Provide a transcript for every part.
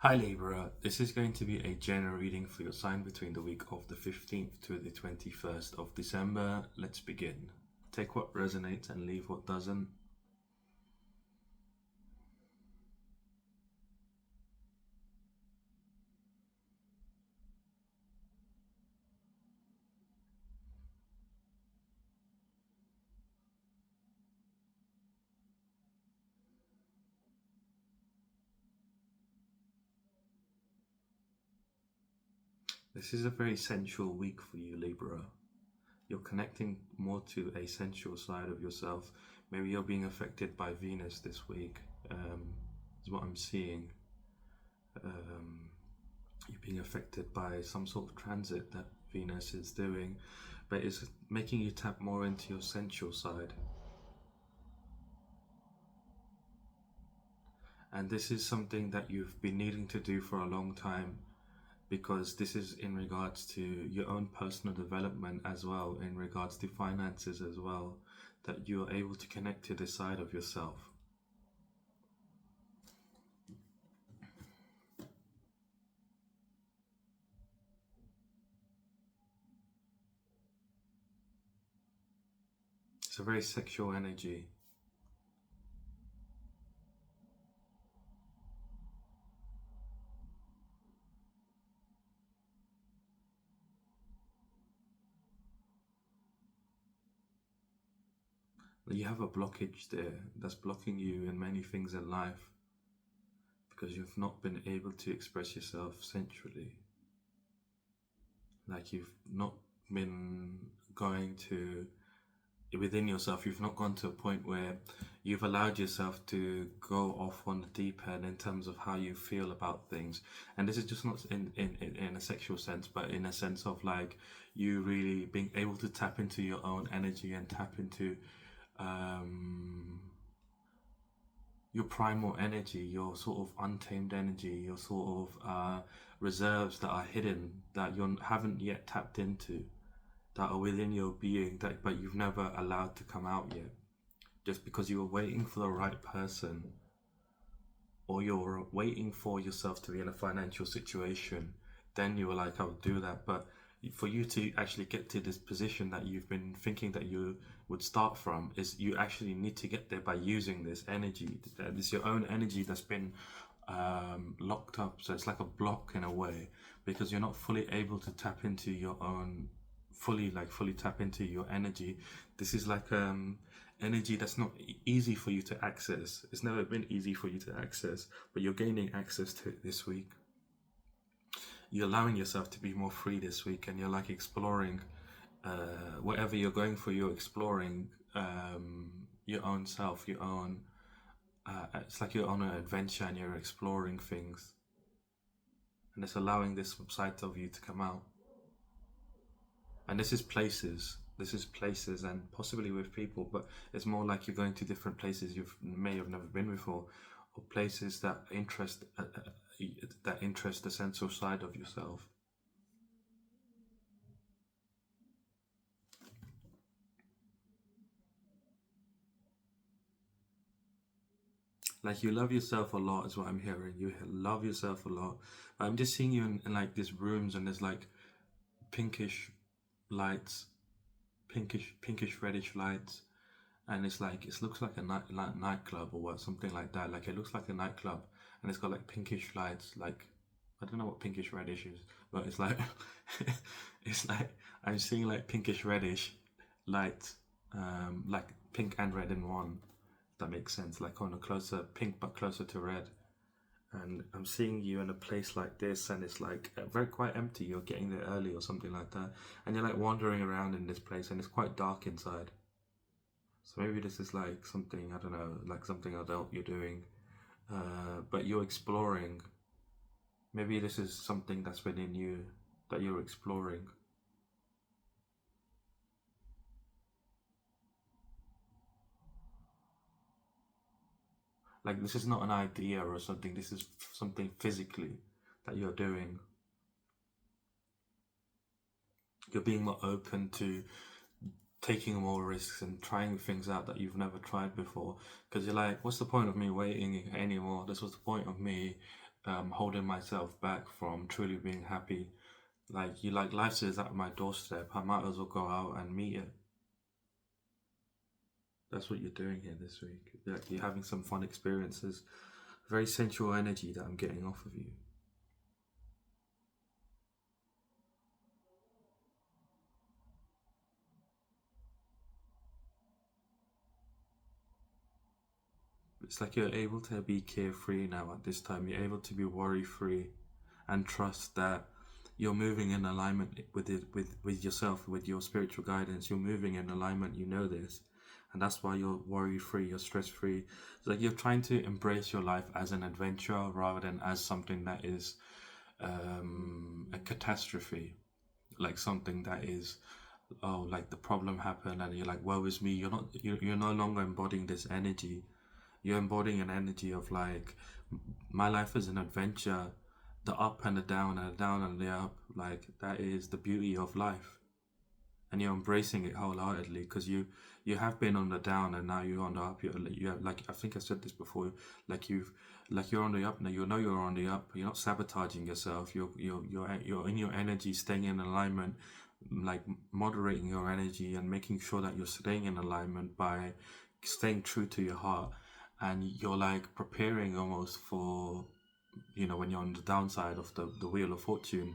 Hi Libra, this is going to be a general reading for your sign between the week of the 15th to the 21st of December. Let's begin. Take what resonates and leave what doesn't. This is a very sensual week for you, Libra. You're connecting more to a sensual side of yourself. Maybe you're being affected by Venus this week, is what I'm seeing. Um, you're being affected by some sort of transit that Venus is doing, but it's making you tap more into your sensual side. And this is something that you've been needing to do for a long time, because this is in regards to your own personal development as well, in regards to finances as well, that you're able to connect to this side of yourself. It's a very sexual energy. You have a blockage there that's blocking you in many things in life because you've not been able to express yourself sensually. Like you've not been going to within yourself, you've not gone to a point where you've allowed yourself to go off on the deep end in terms of how you feel about things. And this is just not in a sexual sense, but in a sense of like you really being able to tap into your own energy and tap into um, your primal energy, your sort of untamed energy, your sort of reserves that are hidden that you haven't yet tapped into, that are within your being, that but you've never allowed to come out yet, just because you were waiting for the right person, or you're waiting for yourself to be in a financial situation. Then you were like, I'll do that. But for you to actually get to this position that you've been thinking that you would start from, is you actually need to get there by using this energy. This your own energy that's been locked up. So it's like a block in a way, because you're not fully able to tap into your own fully tap into your energy. This is like energy that's not easy for you to access. It's never been easy for you to access, but you're gaining access to it this week. You're allowing yourself to be more free this week, and you're like exploring whatever you're going for. You're exploring your own self, your own. It's like you're on an adventure and you're exploring things, and it's allowing this side of you to come out. And this is places and possibly with people, but it's more like you're going to different places you may have never been before, or places that interest the sensual side of yourself. Like you love yourself a lot is what I'm hearing. You love yourself a lot. I'm just seeing you in like these rooms, and there's like pinkish lights, pinkish reddish lights, and it's like it looks like a nightclub or what, something like that. Like it looks like a nightclub, and it's got like pinkish lights. Like I don't know what pinkish reddish is, but it's like it's like I'm seeing like pinkish reddish lights, like pink and red in one. If that makes sense. Like on a closer pink but closer to red. And I'm seeing you in a place like this, and it's like very quite empty. You're getting there early or something like that, and you're like wandering around in this place, and it's quite dark inside. So maybe this is like something, I don't know, like something adult you're doing, but you're exploring. Maybe this is something that's within you that you're exploring. Like this is not an idea or something, this is something physically that you're doing. You're being more open to taking more risks and trying things out that you've never tried before. Because you're like, what's the point of me waiting anymore? This was the point of me holding myself back from truly being happy. Like you, like life is at my doorstep. I might as well go out and meet it. That's what you're doing here this week. Like you're having some fun experiences. Very sensual energy that I'm getting off of you. It's like you're able to be carefree now at this time. You're able to be worry free and trust that you're moving in alignment with it, with yourself, with your spiritual guidance. You're moving in alignment, you know this. And that's why you're worry free, you're stress free. It's like you're trying to embrace your life as an adventure rather than as something that is a catastrophe, like something that is, oh, like the problem happened and you're like, woe is me. You're no longer embodying this energy. You're embodying an energy of like, my life is an adventure, the up and the down and the down and the up. Like that is the beauty of life, and you're embracing it wholeheartedly because you have been on the down and now you're on the up. You have, like I think I said this before, like you're on the up now. You know you're on the up. You're not sabotaging yourself. You're in your energy, staying in alignment, like moderating your energy and making sure that you're staying in alignment by staying true to your heart, and you're like preparing almost for, when you're on the downside of the wheel of fortune.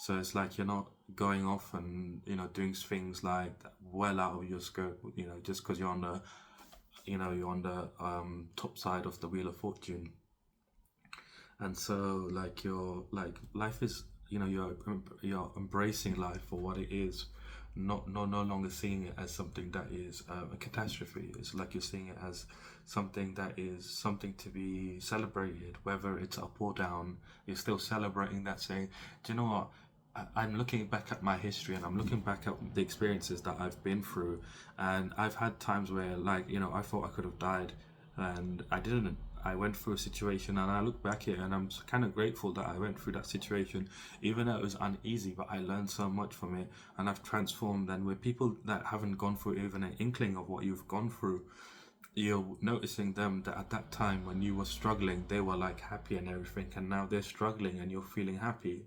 So it's like you're not going off and doing things like well out of your scope, just because you're on the you're on the top side of the wheel of fortune. And so like you're like life is, you're embracing life for what it is, not no longer seeing it as something that is a catastrophe. It's like you're seeing it as something that is something to be celebrated, whether it's up or down. You're still celebrating that, saying, do you know what, I'm looking back at my history and I'm looking back at the experiences that I've been through, and I've had times where, like, I thought I could have died, and I didn't. I went through a situation and I look back at it and I'm kind of grateful that I went through that situation, even though it was uneasy, but I learned so much from it and I've transformed. And with people that haven't gone through even an inkling of what you've gone through, you're noticing them that at that time when you were struggling, they were like happy and everything, and now they're struggling and you're feeling happy.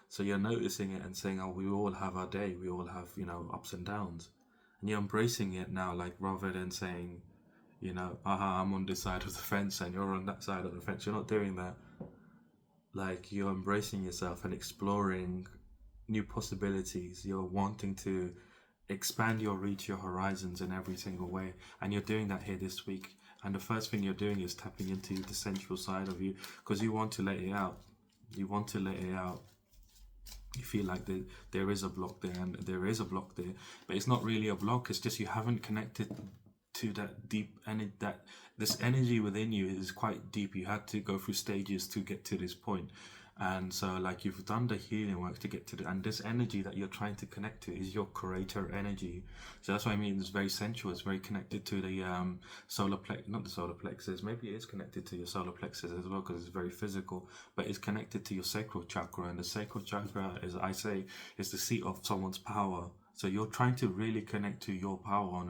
So you're noticing it and saying, oh, we all have our day, we all have, ups and downs. And you're embracing it now, like rather than saying, aha, I'm on this side of the fence and you're on that side of the fence. You're not doing that. Like you're embracing yourself and exploring new possibilities. You're wanting to expand your reach, your horizons in every single way. And you're doing that here this week. And the first thing you're doing is tapping into the sensual side of you because you want to let it out. You want to let it out. You feel like there is a block there and there is a block there, but it's not really a block. It's just you haven't connected to that deep, and that this energy within you is quite deep. You had to go through stages to get to this point. And so like you've done the healing work to get to and this energy that you're trying to connect to is your creator energy. So that's what I mean, it's very sensual. It's very connected to the solar plex, not the solar plexus, maybe it is connected to your solar plexus as well because it's very physical, but it's connected to your sacral chakra. And the sacral chakra, as I say, is the seat of someone's power. So you're trying to really connect to your power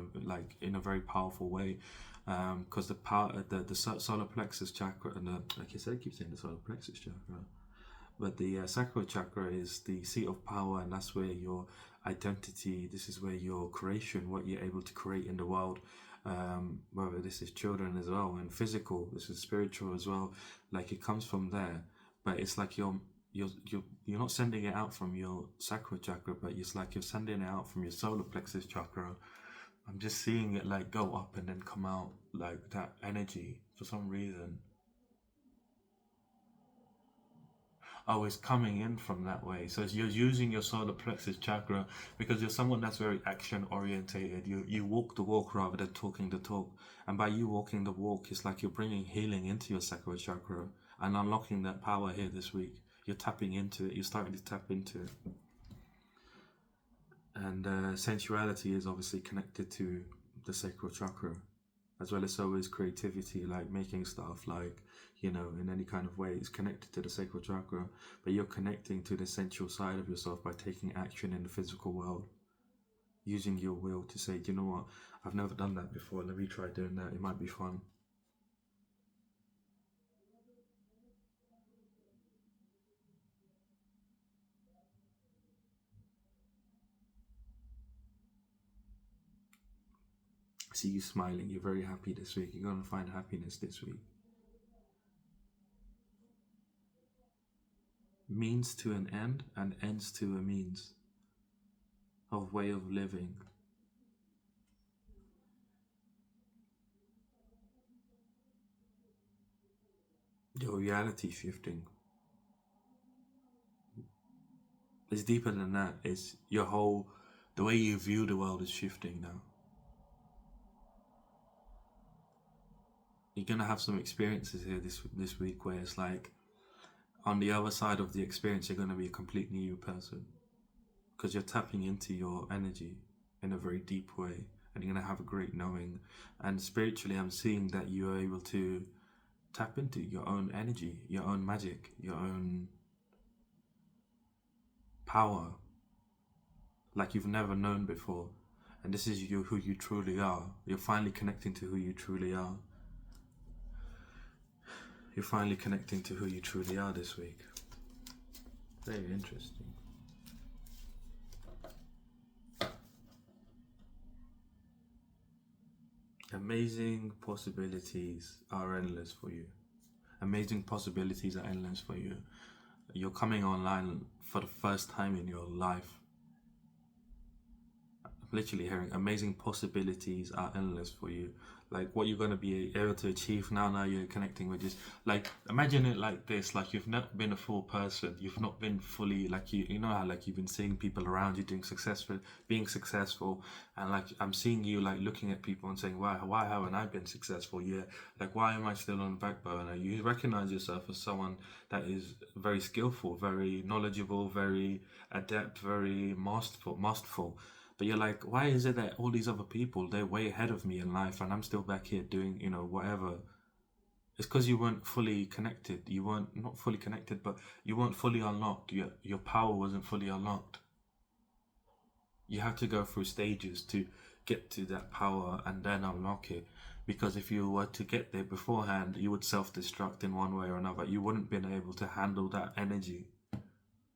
in a very powerful way, because the power, the solar plexus chakra, and like I said, I keep saying the solar plexus chakra, but the sacral chakra is the seat of power, and that's where your identity. This is where your creation, what you're able to create in the world. Whether this is children as well, and physical, this is spiritual as well. Like it comes from there, but it's like you're not sending it out from your sacral chakra, but it's like you're sending it out from your solar plexus chakra. I'm just seeing it like go up and then come out like that energy for some reason. Oh, it's coming in from that way. So you're using your solar plexus chakra because you're someone that's very action orientated. You walk the walk rather than talking the talk. And by you walking the walk, it's like you're bringing healing into your sacral chakra and unlocking that power here this week. You're tapping into it. You're starting to tap into it. And sensuality is obviously connected to the sacral chakra, as well as so is creativity, like making stuff, like, in any kind of way, it's connected to the sacral chakra. But you're connecting to the sensual side of yourself by taking action in the physical world, using your will to say, do you know what, I've never done that before, let me try doing that, it might be fun. see you smiling. You're very happy this week. You're going to find happiness this week. Means to an end and ends to a means of way of living. Your reality shifting. It's deeper than that. It's your whole, the way you view the world is shifting now. You're gonna have some experiences here this week where it's like, on the other side of the experience, you're gonna be a completely new person because you're tapping into your energy in a very deep way, and you're gonna have a great knowing. And spiritually, I'm seeing that you are able to tap into your own energy, your own magic, your own power like you've never known before. And this is you, who you truly are. You're finally connecting to who you truly are. You're finally connecting to who you truly are this week. Very interesting. Amazing possibilities are endless for you. Amazing possibilities are endless for you. You're coming online for the first time in your life. I'm literally hearing amazing possibilities are endless for you. Like what you're going to be able to achieve now you're connecting with this. Like imagine it like this, like you've not been a full person, you've not been fully, like you know how like you've been seeing people around you being successful, and like I'm seeing you like looking at people and saying, why haven't I been successful yet? Like why am I still on the back burner? You recognize yourself as someone that is very skillful, very knowledgeable, very adept, very masterful. But you're like, why is it that all these other people, they're way ahead of me in life and I'm still back here doing, whatever? It's because you weren't fully connected. You weren't, not fully connected, but you weren't fully unlocked. Your power wasn't fully unlocked. You have to go through stages to get to that power and then unlock it. Because if you were to get there beforehand, you would self-destruct in one way or another. You wouldn't been able to handle that energy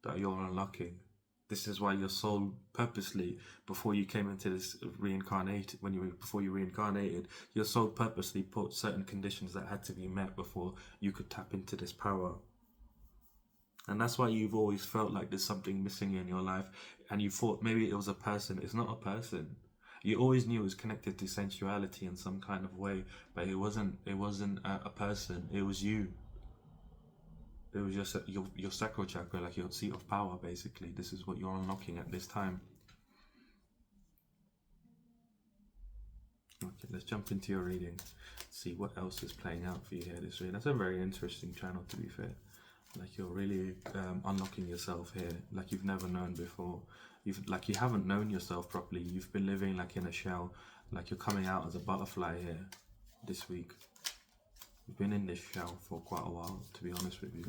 that you're unlocking. This is why your soul purposely, before you came into this before you reincarnated, your soul purposely put certain conditions that had to be met before you could tap into this power. And that's why you've always felt like there's something missing in your life, and you thought maybe it was a person. It's not a person. You always knew it was connected to sensuality in some kind of way, but it wasn't a person. It was you. It was just your sacral chakra, like your seat of power, basically. This is what you're unlocking at this time. Okay, let's jump into your reading. See what else is playing out for you here this week. That's a very interesting channel, to be fair. Like you're really unlocking yourself here, like you've never known before. You haven't known yourself properly. You've been living like in a shell. Like you're coming out as a butterfly here this week. You've been in this shell for quite a while, to be honest with you.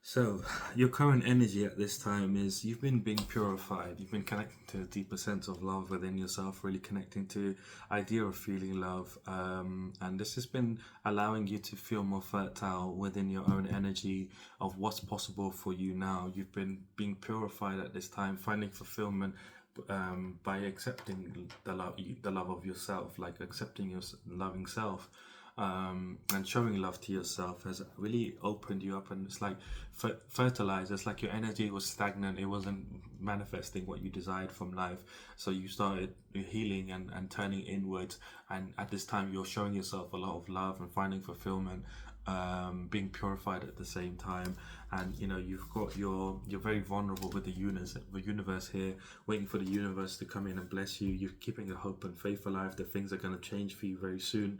So, your current energy at this time is you've been being purified. You've been connecting to a deeper sense of love within yourself, really connecting to idea of feeling love. And this has been allowing you to feel more fertile within your own energy of what's possible for you now. You've been being purified at this time, finding fulfillment by accepting the love of yourself, like accepting your loving self. And showing love to yourself has really opened you up, and it's like fertilizer. It's like your energy was stagnant, it wasn't manifesting what you desired from life, so you started healing and turning inwards, and at this time you're showing yourself a lot of love and finding fulfillment, being purified at the same time. and you're very vulnerable with the universe here, waiting for the universe to come in and bless you. You're keeping a hope and faith alive that things are going to change for you very soon.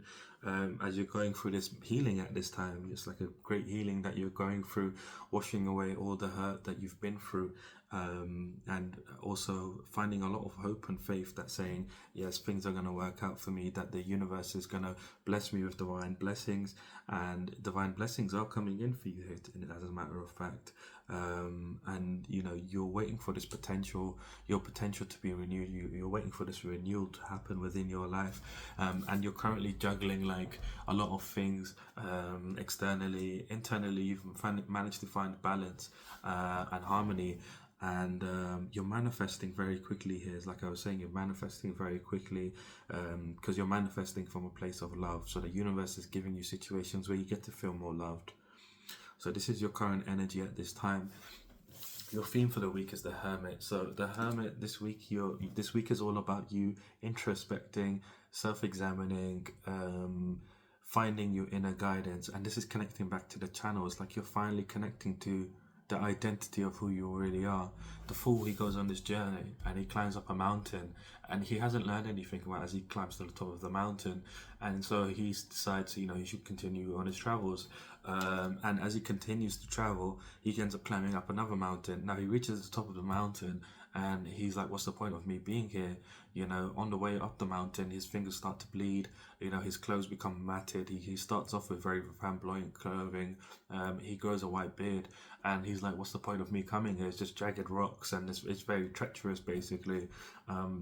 As you're going through this healing at this time, it's like a great healing that you're going through, washing away all the hurt that you've been through, and also finding a lot of hope and faith that saying, yes, things are going to work out for me, that the universe is going to bless me with divine blessings, and divine blessings are coming in for you here, as a matter of fact. And you're waiting for this your potential to be renewed. You're waiting for this renewal to happen within your life, and you're currently juggling like a lot of things, externally, internally. You've managed to find balance and harmony, and you're manifesting very quickly here. It's like I was saying, you're manifesting very quickly, because you're manifesting from a place of love. So the universe is giving you situations where you get to feel more loved. So this is your current energy at this time. Your theme for the week is the Hermit. So the Hermit this week, this week is all about you introspecting, self-examining, finding your inner guidance, and this is connecting back to the channel. It's like you're finally connecting to the identity of who you really are. The Fool, he goes on this journey and he climbs up a mountain, and he hasn't learned anything about as he climbs to the top of the mountain, and so he decides he should continue on his travels. And as he continues to travel, he ends up climbing up another mountain. Now he reaches the top of the mountain and he's like, what's the point of me being here? On the way up the mountain, his fingers start to bleed. His clothes become matted. He starts off with very flamboyant clothing. He grows a white beard, and he's like, what's the point of me coming here? It's just jagged rocks, and it's very treacherous, basically.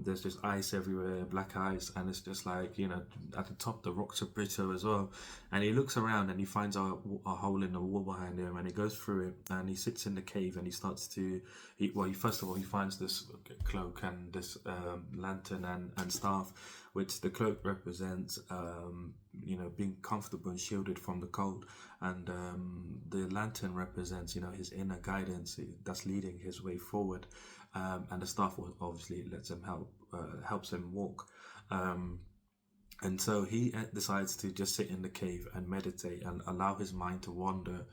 There's just ice everywhere, black ice, and it's just like, at the top, the rocks are bitter as well. And he looks around and he finds a hole in the wall behind him, and he goes through it, and he sits in the cave, and he starts to, first of all, he finds this cloak and this lantern and staff, which the cloak represents, being comfortable and shielded from the cold, and the lantern represents, his inner guidance that's leading his way forward, and the staff obviously helps him walk. And so he decides to just sit in the cave and meditate and allow his mind to wander.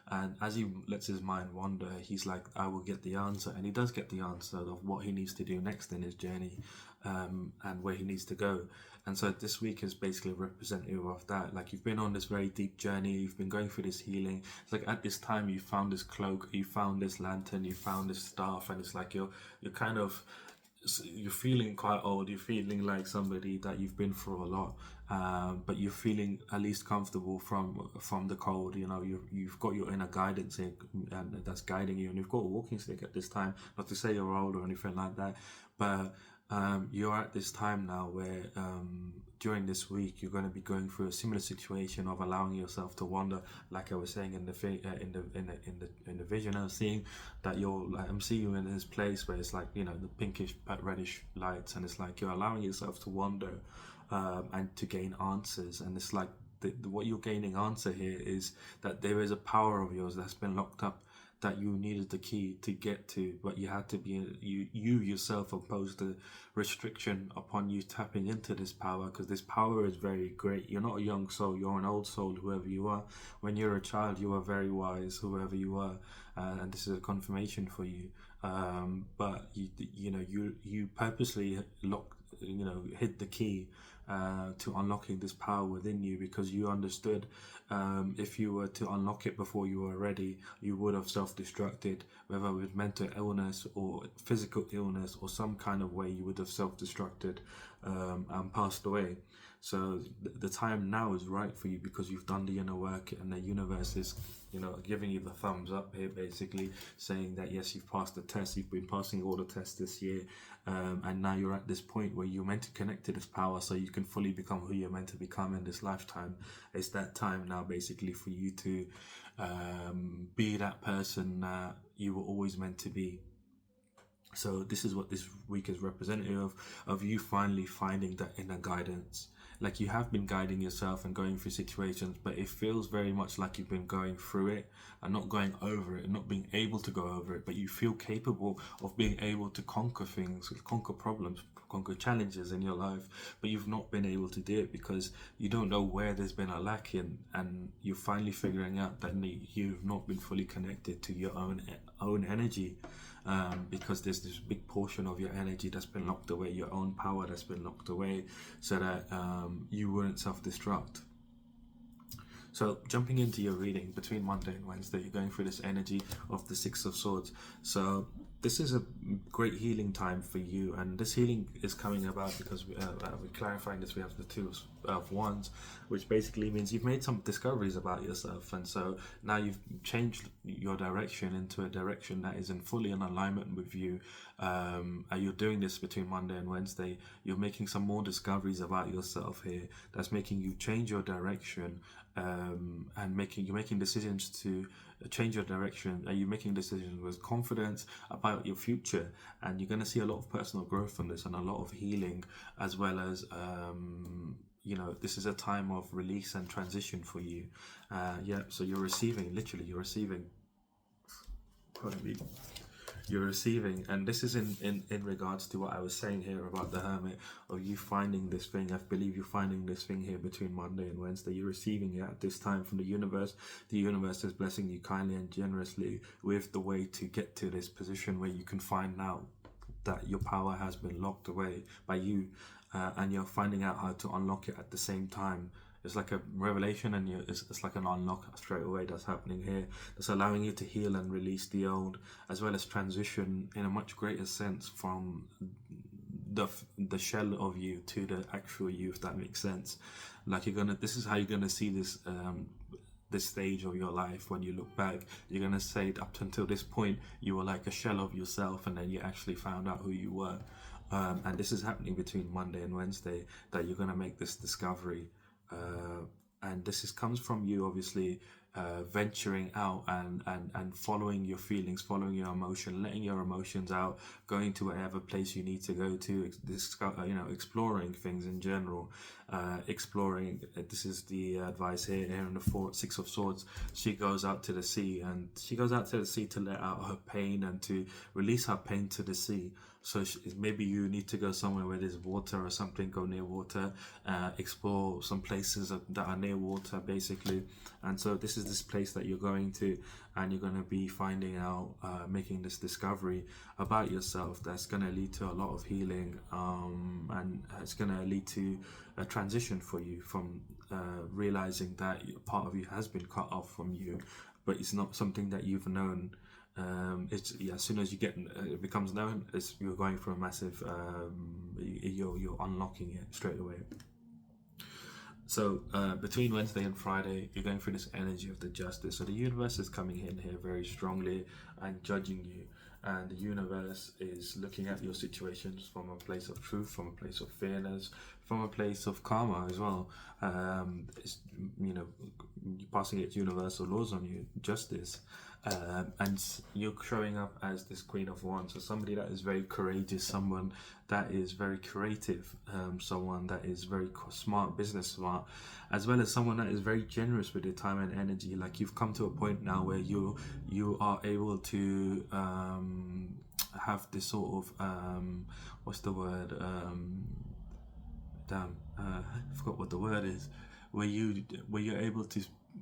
And as he lets his mind wander, he's like, I will get the answer. And he does get the answer of what he needs to do next in his journey, and where he needs to go. And so this week is basically representative of that. Like, you've been on this very deep journey, you've been going through this healing. It's like at this time you found this cloak, you found this lantern, you found this staff, and it's like you're feeling quite old. You're feeling like somebody that you've been through a lot, but you're feeling at least comfortable from the cold. You've got your inner guidance here, and that's guiding you, and you've got a walking stick at this time. Not to say you're old or anything like that, but you're at this time now where during this week you're going to be going through a similar situation of allowing yourself to wander. Like I was saying in the vision, I was seeing that I'm seeing you in this place where it's like the pinkish reddish lights, and it's like you're allowing yourself to wander, and to gain answers. And it's like what you're gaining answer here is that there is a power of yours that's been locked up, that you needed the key to get to, but you had to be, you yourself imposed a restriction upon you tapping into this power, because this power is very great. You're not a young soul, you're an old soul, whoever you are. When you're a child, you are very wise, whoever you are, and this is a confirmation for you. But you purposely hid the key to unlocking this power within you, because you understood, if you were to unlock it before you were ready, you would have self-destructed, whether with mental illness or physical illness or some kind of way. You would have self-destructed and passed away. So the time now is right for you, because you've done the inner work, and the universe is giving you the thumbs up here, basically saying that yes, you've passed the test. You've been passing all the tests this year, and now you're at this point where you're meant to connect to this power so you can fully become who you're meant to become in this lifetime. It's that time now, basically, for you to be that person that you were always meant to be. So this is what this week is representative of you finally finding that inner guidance. Like, you have been guiding yourself and going through situations, but it feels very much like you've been going through it and not going over it, and not being able to go over it, but you feel capable of being able to conquer things, conquer problems, conquer challenges in your life, but you've not been able to do it because you don't know where there's been a lack in, and you're finally figuring out that you've not been fully connected to your own energy, because there's this big portion of your energy that's been locked away, your own power that's been locked away, so that you wouldn't self-destruct. So jumping into your reading, between Monday and Wednesday, you're going through this energy of the Six of Swords. So this is a great healing time for you, and this healing is coming about because we're clarifying this. We have the Two of Wands, which basically means you've made some discoveries about yourself, and so now you've changed your direction into a direction that is fully in alignment with you. And you're doing this between Monday and Wednesday. You're making some more discoveries about yourself here that's making you change your direction, and you're making decisions to change your direction. Are you making decisions with confidence about your future? And you're going to see a lot of personal growth from this, and a lot of healing, as well as this is a time of release and transition for you. So you're receiving, literally you're receiving, pardon me, you're receiving, and this is in regards to what I was saying here about the Hermit, of you finding this thing. I believe you're finding this thing here between Monday and Wednesday. You're receiving it at this time from the universe. The universe is blessing you kindly and generously with the way to get to this position where you can find out that your power has been locked away by you, and you're finding out how to unlock it at the same time. It's like a revelation, and it's like an unlock straight away that's happening here. That's allowing you to heal and release the old, as well as transition in a much greater sense from the shell of you to the actual you, if that makes sense. Like this is how you're gonna see this this stage of your life. When you look back, you're gonna say up until this point you were like a shell of yourself, and then you actually found out who you were. And this is happening between Monday and Wednesday, that you're gonna make this discovery. And this comes from you, obviously, venturing out and following your feelings, following your emotion, letting your emotions out, going to whatever place you need to go to, exploring things in general, exploring. This is the advice here in the Six of Swords. She goes out to the sea, and she goes out to the sea to let out her pain and to release her pain to the sea. So maybe you need to go somewhere where there's water or something, go near water, explore some places that are near water, basically. And so this is this place that you're going to, and you're going to be finding out, making this discovery about yourself that's going to lead to a lot of healing, and it's going to lead to a transition for you from realizing that part of you has been cut off from you, but it's not something that you've known. As soon as you get it becomes known, you're going for a massive you're unlocking it straight away. So between Wednesday and Friday, you're going through this energy of the Justice. So the universe is coming in here very strongly and judging you, and the universe is looking at your situations from a place of truth, from a place of fairness, from a place of karma as well. It's, passing its universal laws on you, justice. And you're showing up as this Queen of Wands, so somebody that is very courageous, someone that is very creative, someone that is very smart, business smart, as well as someone that is very generous with your time and energy. Like, you've come to a point now where you are able to have this sort of what's the word? I forgot what the word is. Where you're able to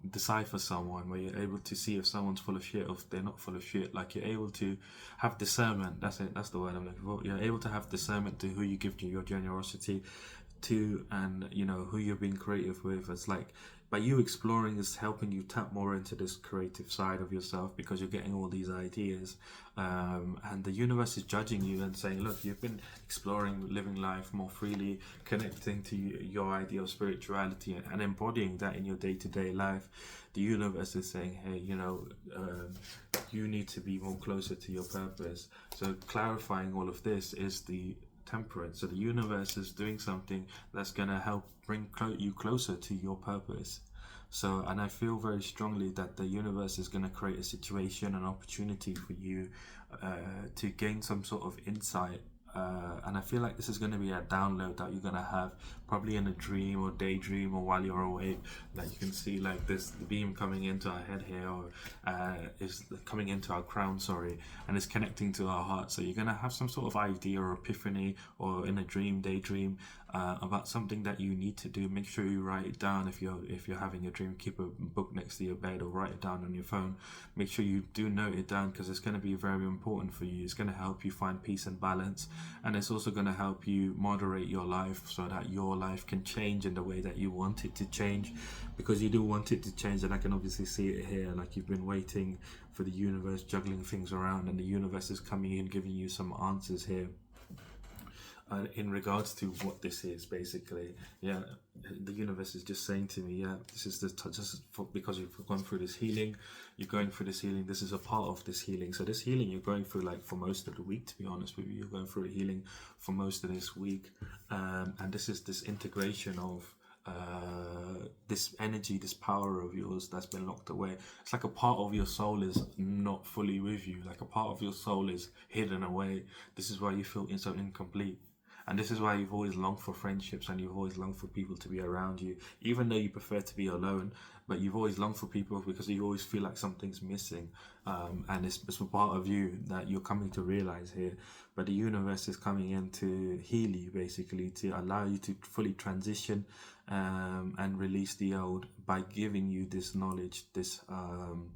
decipher someone, where you're able to see if someone's full of shit or if they're not full of shit. Like, you're able to have discernment. That's it. That's the word I'm looking for. You're able to have discernment to who you give your generosity to, and who you're being creative with. It's like, by you exploring is helping you tap more into this creative side of yourself, because you're getting all these ideas, and the universe is judging you and saying, look, you've been exploring living life more freely, connecting to your idea of spirituality and embodying that in your day-to-day life. The universe is saying, hey, you need to be more closer to your purpose. So clarifying all of this is the Temperance. So the universe is doing something that's going to help bring you closer to your purpose. So, and I feel very strongly that the universe is going to create a situation, an opportunity for you to gain some sort of insight and I feel like this is going to be a download that you're going to have probably in a dream or daydream or while you're awake. Like you can see like this beam coming into our head here, or is coming into our crown, sorry, and it's connecting to our heart. So you're going to have some sort of idea or epiphany, or in a dream, daydream, about something that you need to do. Make sure you write it down. If you're having a dream, keep a book next to your bed or write it down on your phone. Make sure you do note it down, because it's going to be very important for you. It's going to help you find peace and balance, and it's also going to help you moderate your life so that your life can change in the way that you want it to change, because you do want it to change. And I can obviously see it here, like you've been waiting for the universe, juggling things around, and the universe is coming in, giving you some answers here. In regards to what this is, basically, yeah, the universe is just saying to me, yeah, this is because you've gone through this healing, you're going through this healing. This is a part of this healing. So this healing you're going through, like for most of the week, to be honest with you, you're going through a healing for most of this week, and this is this integration of this energy, this power of yours that's been locked away. It's like a part of your soul is not fully with you, like a part of your soul is hidden away. This is why you feel so incomplete. And this is why you've always longed for friendships, and you've always longed for people to be around you, even though you prefer to be alone. But you've always longed for people because you always feel like something's missing. And it's a part of you that you're coming to realize here. But the universe is coming in to heal you, basically, to allow you to fully transition and release the old by giving you this knowledge, this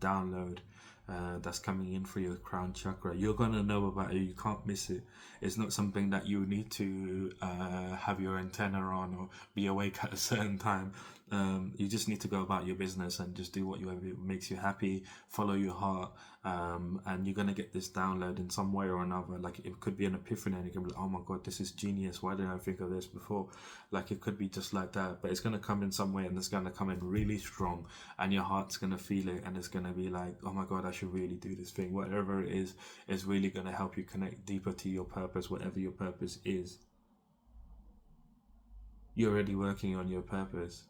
download. That's coming in for your crown chakra. You're gonna know about it. You can't miss it. It's not something that you need to have your antenna on or be awake at a certain time. You just need to go about your business and just do whatever makes you happy. Follow your heart, and you're gonna get this download in some way or another. Like it could be an epiphany, and you can be like, "Oh my god, this is genius! Why didn't I think of this before?" Like it could be just like that, but it's gonna come in some way, and it's gonna come in really strong, and your heart's gonna feel it, and it's gonna be like, "Oh my god, I should really do this thing." Whatever it is really gonna help you connect deeper to your purpose, whatever your purpose is. You're already working on your purpose.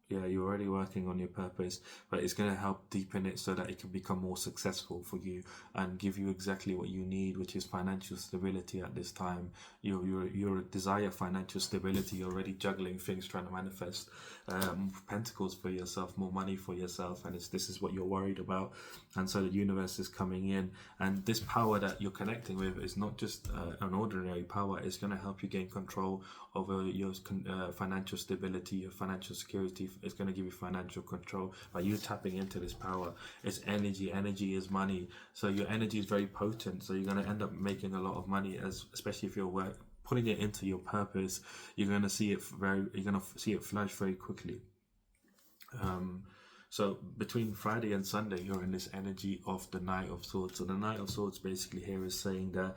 Yeah, you're already working on your purpose, but it's going to help deepen it so that it can become more successful for you and give you exactly what you need, which is financial stability at this time. You desire financial stability. You're already juggling things, trying to manifest pentacles for yourself, more money for yourself, and this is what you're worried about. And so the universe is coming in, and this power that you're connecting with is not just an ordinary power. It's going to help you gain control over your financial stability, your financial security. It's going to give you financial control by you tapping into this power. It's energy. Energy is money. So your energy is very potent. So you're going to end up making a lot of money, especially if you're putting it into your purpose. You're going to see it flourish very quickly. So between Friday and Sunday, you're in this energy of the Knight of Swords. So the Knight of Swords basically here is saying that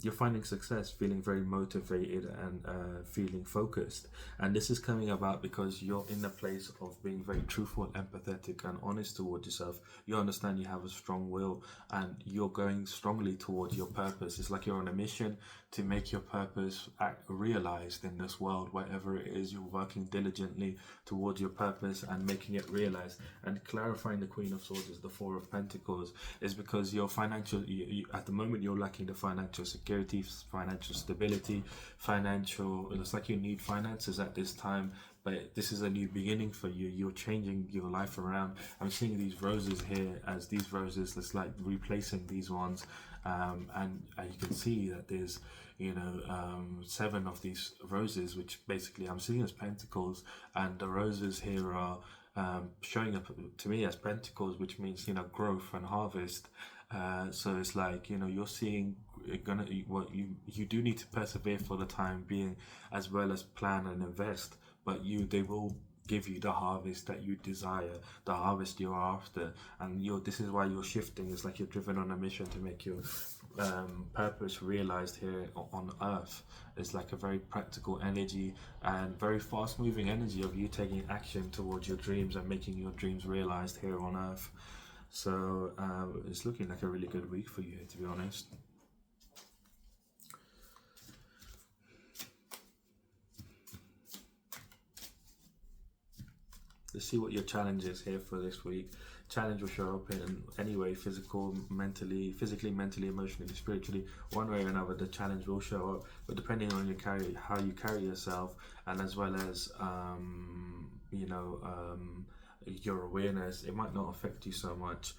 you're finding success, feeling very motivated, and feeling focused. And this is coming about because you're in a place of being very truthful, empathetic, and honest towards yourself. You understand you have a strong will, and you're going strongly towards your purpose. It's like you're on a mission to make your purpose realized in this world. Whatever it is, you're working diligently towards your purpose and making it realized. And clarifying the Queen of Swords is the Four of Pentacles, is because your financial, at the moment you're lacking the financial security, financial stability, it's like you need finances at this time. But this is a new beginning for you. You're changing your life around. I'm seeing these roses here as these roses. It's like replacing these ones, and you can see that there's 7 of these roses, which basically I'm seeing as pentacles, and the roses here are showing up to me as pentacles, which means growth and harvest. So it's like you're seeing you do need to persevere for the time being, as well as plan and invest. But they will give you the harvest that you desire, the harvest you're after, and this is why you're shifting. It's like you're driven on a mission to make your purpose realized here on Earth. It's like a very practical energy and very fast-moving energy of you taking action towards your dreams and making your dreams realized here on Earth. So it's looking like a really good week for you, to be honest. Let's see what your challenge is here for this week. challenge will show up in any way, physically, mentally, emotionally, spiritually, one way or another. The challenge will show up, but depending on how you carry yourself, and as well as your awareness, it might not affect you so much.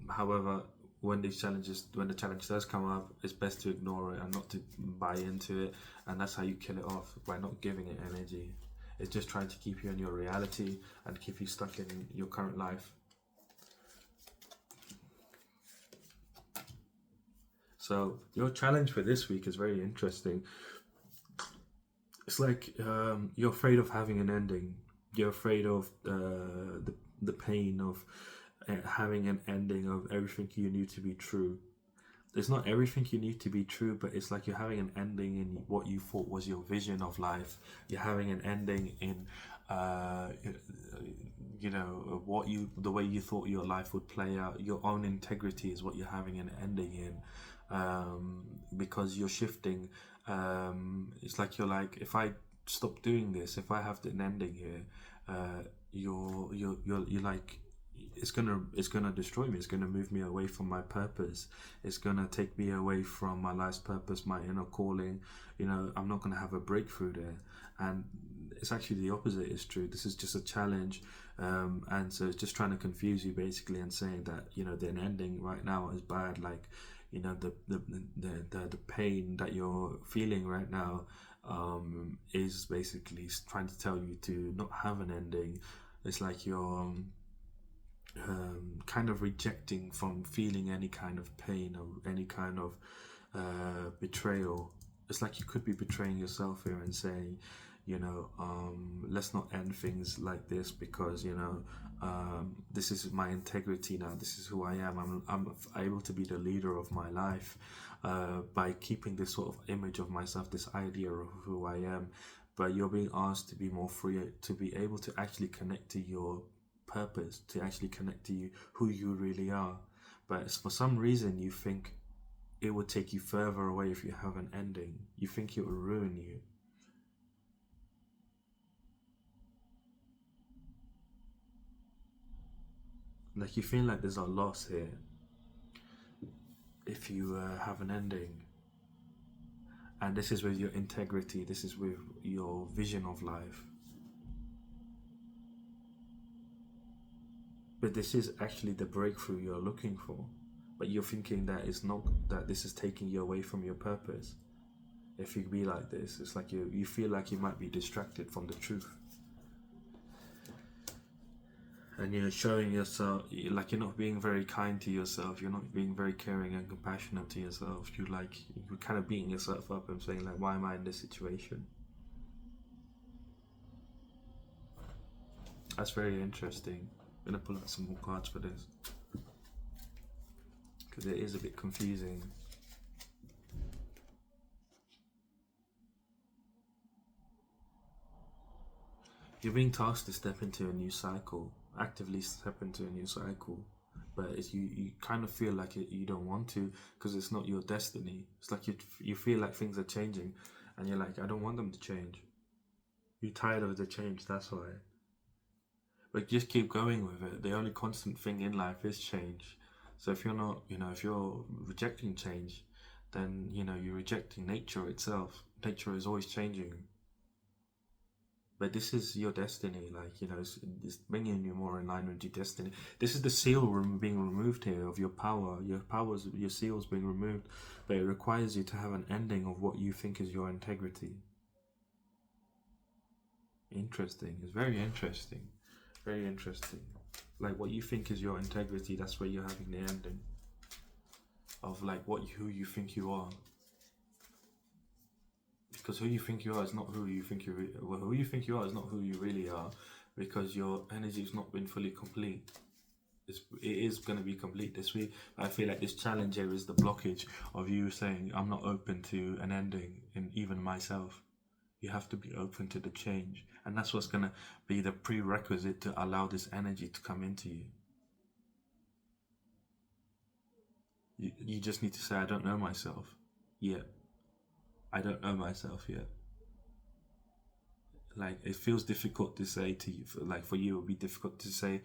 However, when when the challenge does come up, it's best to ignore it and not to buy into it, and that's how you kill it off, by not giving it energy. It's just trying to keep you in your reality and keep you stuck in your current life. So your challenge for this week is very interesting. It's like you're afraid of having an ending. You're afraid of the pain of having an ending of everything you knew to be true. It's not everything you need to be true, but it's like you're having an ending in what you thought was your vision of life. You're having an ending in, the way you thought your life would play out. Your own integrity is what you're having an ending in, because you're shifting. It's like you're like, if I stop doing this, if I have an ending here, you're like, it's gonna destroy me. It's gonna move me away from my purpose. It's gonna take me away from my life's purpose, my inner calling. I'm not gonna have a breakthrough there. And it's actually the opposite is true. This is just a challenge, and so it's just trying to confuse you basically, and saying that the ending right now is bad. Like the pain that you're feeling right now is basically trying to tell you to not have an ending. It's like you're kind of rejecting from feeling any kind of pain or any kind of betrayal. It's like you could be betraying yourself here and saying, let's not end things like this, because this is my integrity now. This is who I am. I'm able to be the leader of my life by keeping this sort of image of myself, this idea of who I am. But you're being asked to be more free, to be able to actually connect to your purpose, to actually connect to who you really are. But for some reason you think it would take you further away if you have an ending. You think it will ruin you. Like you feel like there's a loss here if you have an ending. And this is with your integrity, this is with your vision of life. But this is actually the breakthrough you're looking for. But you're thinking that it's not, that this is taking you away from your purpose. If you be like this, it's like you feel like you might be distracted from the truth. And you're showing yourself, like you're not being very kind to yourself. You're not being very caring and compassionate to yourself. You're kind of beating yourself up and saying like, why am I in this situation? That's very interesting. I'm gonna pull out some more cards for this, because it is a bit confusing. You're being tasked to step into a new cycle, actively step into a new cycle, but you kind of feel like you don't want to, because it's not your destiny. It's like you feel like things are changing, and you're like, I don't want them to change. You're tired of the change, that's why. But just keep going with it. The only constant thing in life is change. So if you're not, if you're rejecting change, then you're rejecting nature itself. Nature is always changing. But this is your destiny, like it's bringing you more in line with your destiny. This is the seal being removed here of your power. Your seal's being removed, but it requires you to have an ending of what you think is your integrity. Interesting. It's very interesting. Very interesting. Like what you think is your integrity, that's where you're having the ending of like who you think you are. Because who you think you are is not who you think who you think you are is not who you really are, because your energy's not been fully complete. It is going to be complete this week. I feel like this challenge here is the blockage of you saying, I'm not open to an ending in even myself. You have to be open to the change, and that's what's going to be the prerequisite to allow this energy to come into you. You just need to say, I don't know myself yet. I don't know myself yet. Like, it feels difficult to say to you, like for you it would be difficult to say,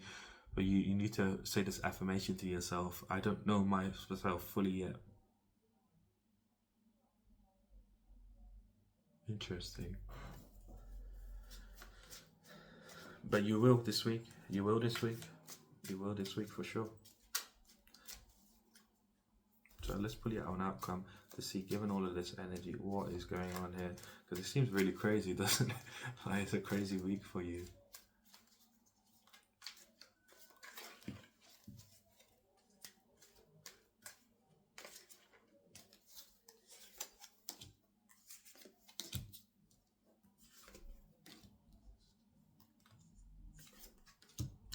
but you need to say this affirmation to yourself. I don't know myself fully yet. Interesting. But you will this week. You will this week. You will this week for sure. So let's pull out an outcome to see, given all of this energy, what is going on here. Because it seems really crazy, doesn't it? Like it's a crazy week for you.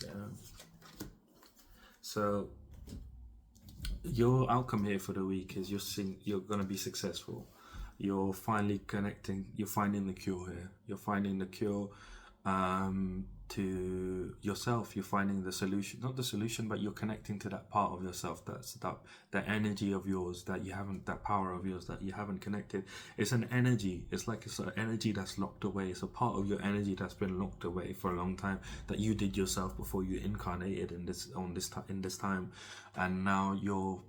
Yeah. So your outcome here for the week is you're going to be successful. You're finally connecting. You're finding the cure here. You're finding the cure to yourself. You're finding the solution, not the solution, but you're connecting to that part of yourself. That's that energy of yours that you haven't, that power of yours that you haven't connected. It's an energy. It's like it's an energy that's locked away. It's a part of your energy that's been locked away for a long time that you did yourself before you incarnated in this time, and now you're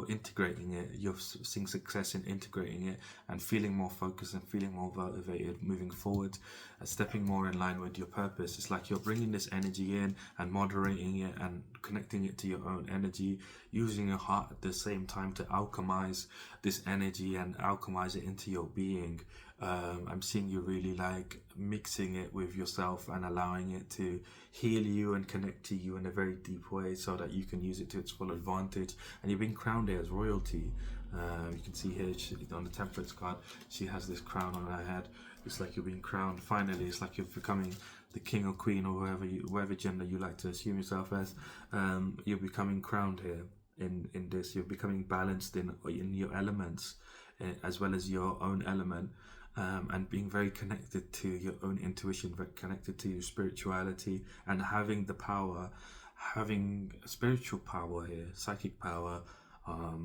integrating it. You're seeing success in integrating it and feeling more focused and feeling more motivated moving forward, and stepping more in line with your purpose. It's like you're bringing this energy in and moderating it and connecting it to your own energy, using your heart at the same time to alchemize this energy and alchemize it into your being. I'm seeing you really like mixing it with yourself and allowing it to heal you and connect to you in a very deep way so that you can use it to its full advantage. And you're being crowned here as royalty. You can see here on the Temperance card, she has this crown on her head. It's like you're being crowned. Finally, it's like you're becoming the king or queen or whatever gender you like to assume yourself as. You're becoming crowned here in this. You're becoming balanced in your elements, as well as your own element. And being very connected to your own intuition, very connected to your spirituality, and having the power, having spiritual power here, psychic power,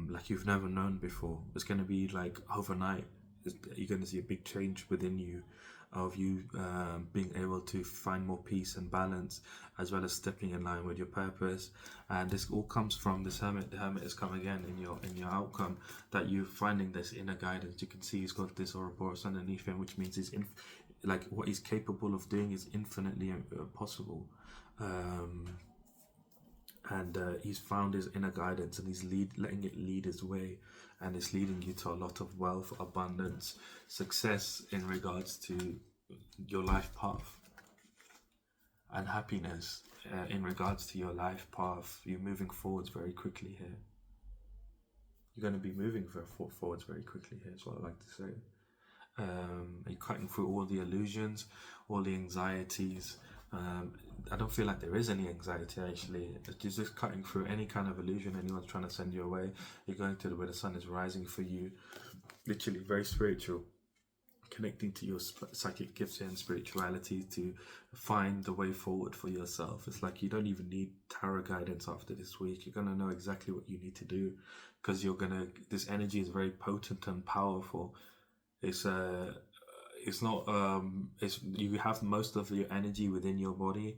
like you've never known before. It's going to be like overnight. You're going to see a big change within you, of you being able to find more peace and balance, as well as stepping in line with your purpose. And this all comes from this hermit. The hermit has come again in your outcome, that you're finding this inner guidance. You can see he's got this Ouroboros underneath him, which means like what he's capable of doing is infinitely possible. And he's found his inner guidance, and he's letting it lead his way, and it's leading you to a lot of wealth, abundance, success in regards to your life path, and happiness in regards to your life path. You're moving forwards very quickly here. You're going to be moving forwards very quickly here, is what I like to say. You're cutting through all the illusions, all the anxieties. I don't feel like there is any anxiety actually. It's just cutting through any kind of illusion anyone's trying to send you away. You're going to where the sun is rising for you. Literally very spiritual, connecting to your psychic gifts and spirituality to find the way forward for yourself. It's like you don't even need tarot guidance after this week. You're gonna know exactly what you need to do, because this energy is very potent and powerful. It's not you have most of your energy within your body.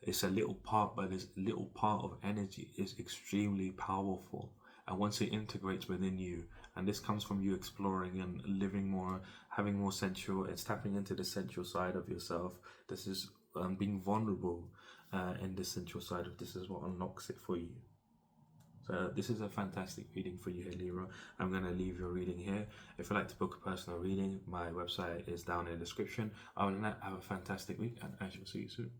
It's a little part, but this little part of energy is extremely powerful. And once it integrates within you, and this comes from you exploring and living more, having more sensual, it's tapping into the sensual side of yourself. This is being vulnerable in the sensual side of this is what unlocks it for you. So this is a fantastic reading for you here, Libra. I'm going to leave your reading here. If you'd like to book a personal reading, my website is down in the description. Other than that, have a fantastic week, and I shall see you soon.